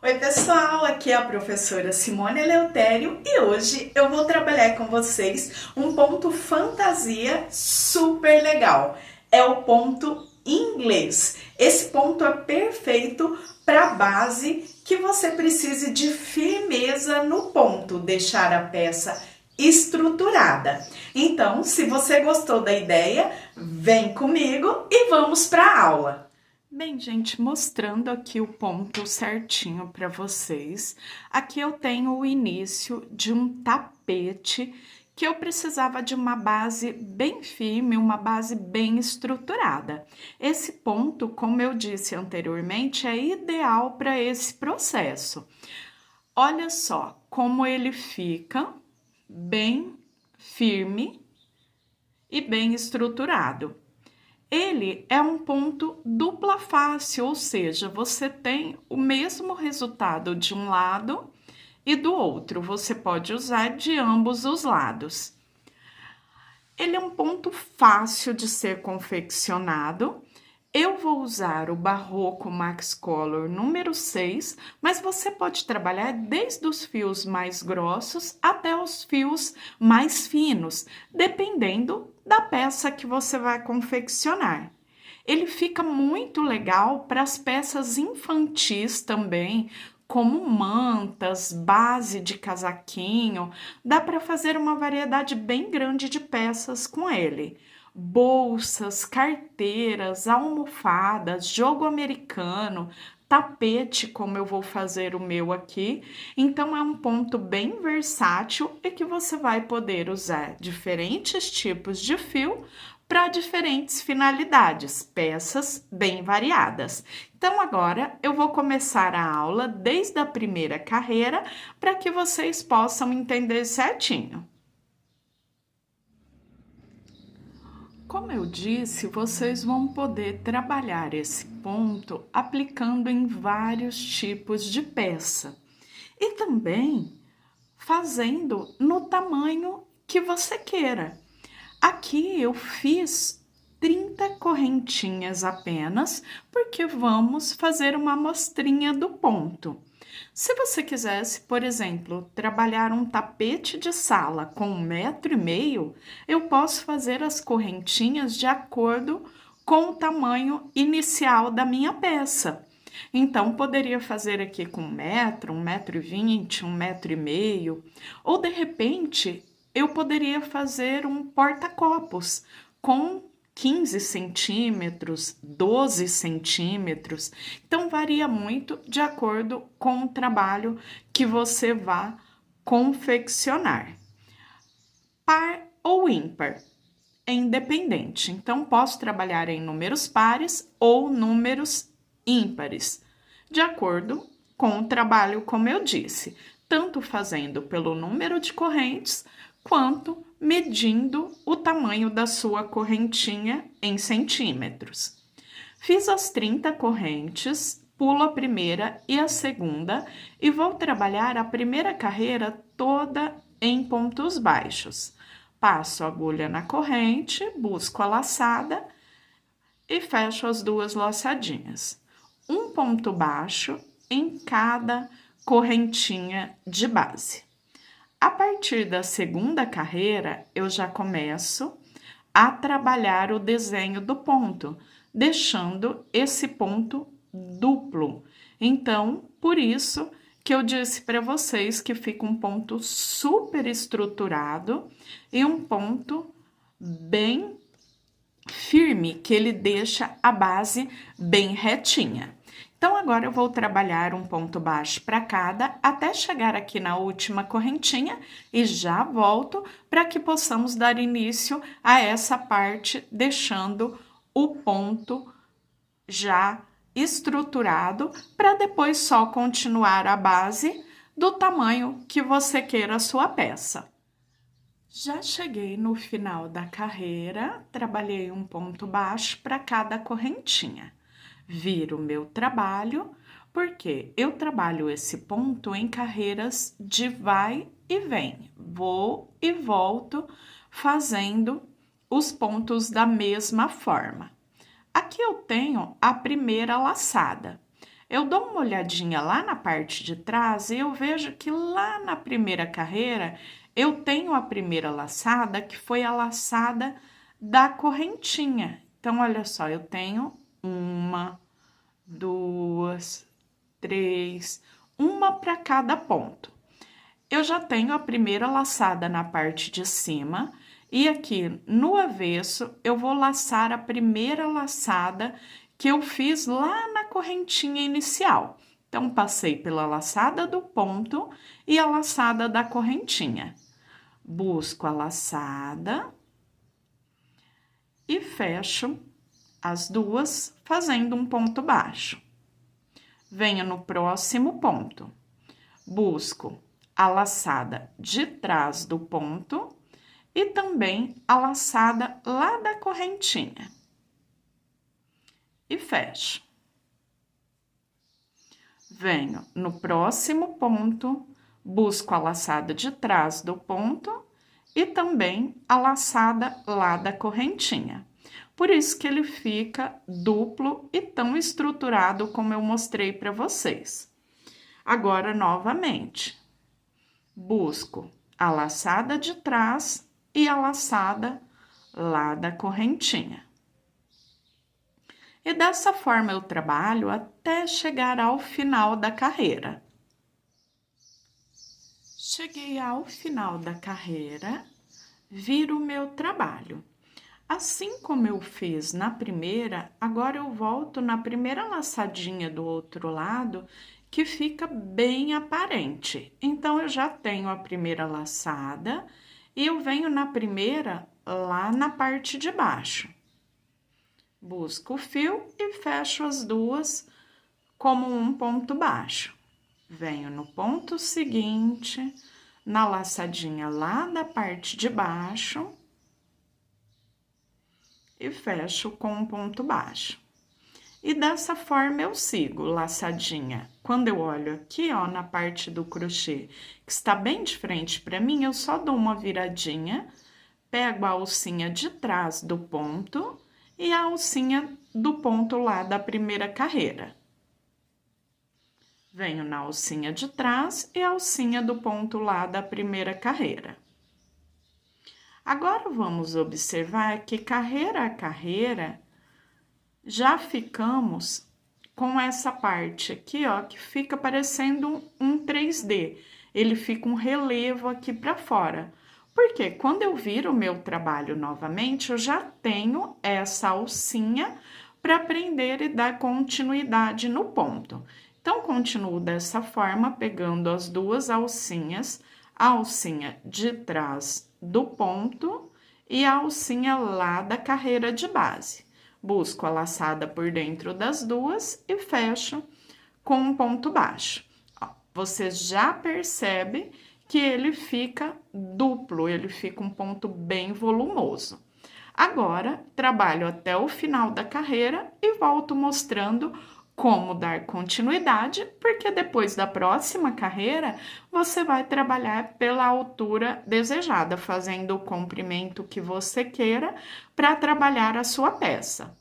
Oi, pessoal, aqui é a professora Simone Eleutério e hoje eu vou trabalhar com vocês um ponto fantasia super legal. É o ponto inglês. Esse ponto é perfeito para a base que você precise de firmeza no ponto, deixar a peça estruturada. Então, se você gostou da ideia, vem comigo e vamos para a aula. Bem, gente, mostrando aqui o ponto certinho para vocês. Aqui eu tenho o início de um tapete que eu precisava de uma base bem firme, uma base bem estruturada. Esse ponto, como eu disse anteriormente, é ideal para esse processo. Olha só como ele fica bem firme e bem estruturado. Ele é um ponto dupla face, ou seja, você tem o mesmo resultado de um lado e do outro. Você pode usar de ambos os lados. Ele é um ponto fácil de ser confeccionado. Eu vou usar o Barroco Max Color número 6, mas você pode trabalhar desde os fios mais grossos até os fios mais finos, dependendo da peça que você vai confeccionar. Ele fica muito legal para as peças infantis também, como mantas, base de casaquinho. Dá para fazer uma variedade bem grande de peças com ele. Bolsas, carteiras, almofadas, jogo americano, tapete, como eu vou fazer o meu aqui. Então, é um ponto bem versátil e que você vai poder usar diferentes tipos de fio para diferentes finalidades, peças bem variadas. Então, agora eu vou começar a aula desde a primeira carreira para que vocês possam entender certinho. Como eu disse, vocês vão poder trabalhar esse ponto aplicando em vários tipos de peça e também fazendo no tamanho que você queira. Aqui eu fiz 30 correntinhas apenas, porque vamos fazer uma amostrinha do ponto. Se você quisesse, por exemplo, trabalhar um tapete de sala com 1,5 m, eu posso fazer as correntinhas de acordo com o tamanho inicial da minha peça. Então, poderia fazer aqui com 1 m, 1,20 m, 1,5 m, ou de repente, eu poderia fazer um porta-copos com 15 centímetros, 12 centímetros. Então, varia muito de acordo com o trabalho que você vá confeccionar. Par ou ímpar, é independente. Então, posso trabalhar em números pares ou números ímpares, de acordo com o trabalho, como eu disse, tanto fazendo pelo número de correntes, quanto medindo o tamanho da sua correntinha em centímetros. Fiz as 30 correntes, pulo a primeira e a segunda e vou trabalhar a primeira carreira toda em pontos baixos. Passo a agulha na corrente, busco a laçada e fecho as duas laçadinhas. Um ponto baixo em cada correntinha de base. A partir da segunda carreira, eu já começo a trabalhar o desenho do ponto, deixando esse ponto duplo. Então, por isso que eu disse para vocês que fica um ponto super estruturado e um ponto bem firme, que ele deixa a base bem retinha. Então, agora eu vou trabalhar um ponto baixo para cada, até chegar aqui na última correntinha e já volto para que possamos dar início a essa parte, deixando o ponto já estruturado, para depois só continuar a base do tamanho que você queira a sua peça. Já cheguei no final da carreira, trabalhei um ponto baixo para cada correntinha. Viro o meu trabalho, porque eu trabalho esse ponto em carreiras de vai e vem. Vou e volto fazendo os pontos da mesma forma. Aqui eu tenho a primeira laçada. eu dou uma olhadinha lá na parte de trás e eu vejo que lá na primeira carreira eu tenho a primeira laçada, que foi a laçada da correntinha. Então, olha só, eu tenho uma, duas, três, uma para cada ponto. Eu já tenho a primeira laçada na parte de cima e aqui no avesso eu vou laçar a primeira laçada que eu fiz lá na correntinha inicial. Então, passei pela laçada do ponto e a laçada da correntinha. Busco a laçada e fecho as duas fazendo um ponto baixo. Venho no próximo ponto, busco a laçada de trás do ponto e também a laçada lá da correntinha. E fecho. Venho no próximo ponto, busco a laçada de trás do ponto e também a laçada lá da correntinha. Por isso que ele fica duplo e tão estruturado como eu mostrei para vocês. Agora, novamente, busco a laçada de trás e a laçada lá da correntinha. E dessa forma eu trabalho até chegar ao final da carreira. Cheguei ao final da carreira, viro o meu trabalho. Assim como eu fiz na primeira, agora eu volto na primeira laçadinha do outro lado, que fica bem aparente. Então, eu já tenho a primeira laçada e eu venho na primeira lá na parte de baixo. Busco o fio e fecho as duas como um ponto baixo. Venho no ponto seguinte, na laçadinha lá da parte de baixo e fecho com um ponto baixo. E dessa forma eu sigo laçadinha. Quando eu olho aqui, ó, na parte do crochê, que está bem de frente para mim, eu só dou uma viradinha, pego a alcinha de trás do ponto e a alcinha do ponto lá da primeira carreira. Venho na alcinha de trás e a alcinha do ponto lá da primeira carreira. Agora, vamos observar que carreira a carreira, já ficamos com essa parte aqui, ó, que fica parecendo um 3D. Ele fica um relevo aqui para fora. Porque quando eu viro o meu trabalho novamente, eu já tenho essa alcinha para prender e dar continuidade no ponto. Então, continuo dessa forma, pegando as duas alcinhas, a alcinha de trás do ponto e a alcinha lá da carreira de base. Busco a laçada por dentro das duas e fecho com um ponto baixo. Ó, você já percebe que ele fica duplo, ele fica um ponto bem volumoso. Agora, trabalho até o final da carreira e volto mostrando como dar continuidade, porque depois da próxima carreira, você vai trabalhar pela altura desejada, fazendo o comprimento que você queira para trabalhar a sua peça.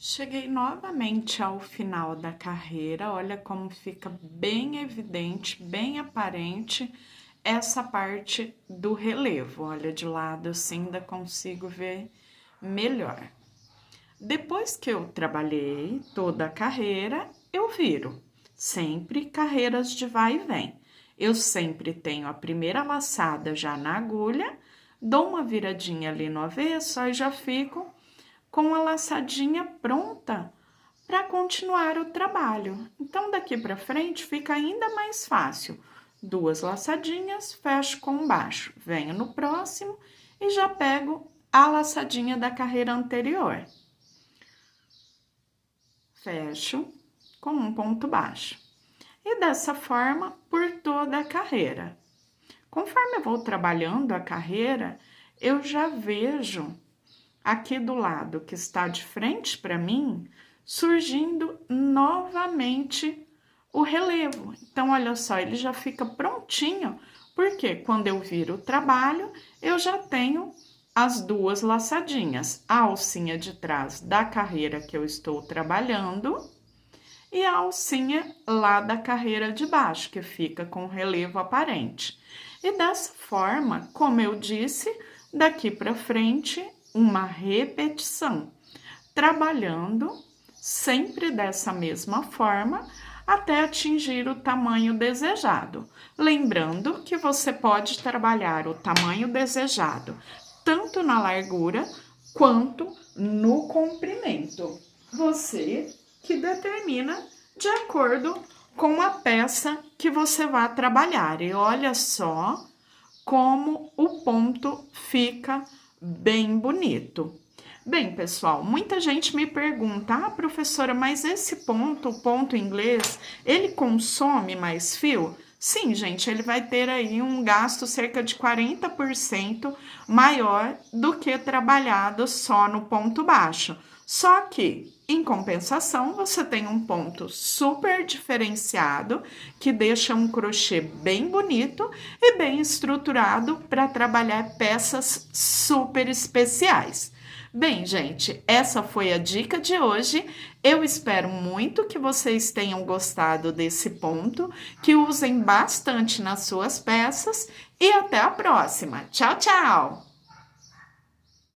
Cheguei novamente ao final da carreira, olha como fica bem evidente, bem aparente essa parte do relevo. Olha, de lado assim ainda consigo ver melhor. Depois que eu trabalhei toda a carreira, eu viro. Sempre carreiras de vai e vem. Eu sempre tenho a primeira laçada já na agulha, dou uma viradinha ali no avesso, aí já fico com a laçadinha pronta para continuar o trabalho. Então, daqui para frente fica ainda mais fácil. Duas laçadinhas, fecho com baixo. Venho no próximo e já pego a laçadinha da carreira anterior. Fecho com um ponto baixo. E dessa forma, por toda a carreira. Conforme eu vou trabalhando a carreira, eu já vejo aqui do lado que está de frente para mim, surgindo novamente o relevo. Então, olha só, ele já fica prontinho, porque quando eu viro o trabalho, eu já tenho as duas laçadinhas, a alcinha de trás da carreira que eu estou trabalhando e a alcinha lá da carreira de baixo, que fica com relevo aparente. E dessa forma, como eu disse, daqui para frente, uma repetição, trabalhando sempre dessa mesma forma até atingir o tamanho desejado. Lembrando que você pode trabalhar o tamanho desejado tanto na largura quanto no comprimento. Você que determina de acordo com a peça que você vai trabalhar. E olha só como o ponto fica bem bonito. Bem, pessoal, muita gente me pergunta: ah, professora, mas esse ponto, o ponto inglês, ele consome mais fio? Sim, gente, ele vai ter aí um gasto cerca de 40% maior do que trabalhado só no ponto baixo. Só que, em compensação, você tem um ponto super diferenciado que deixa um crochê bem bonito e bem estruturado para trabalhar peças super especiais. Bem, gente, essa foi a dica de hoje. Eu espero muito que vocês tenham gostado desse ponto, que usem bastante nas suas peças e até a próxima. Tchau, tchau!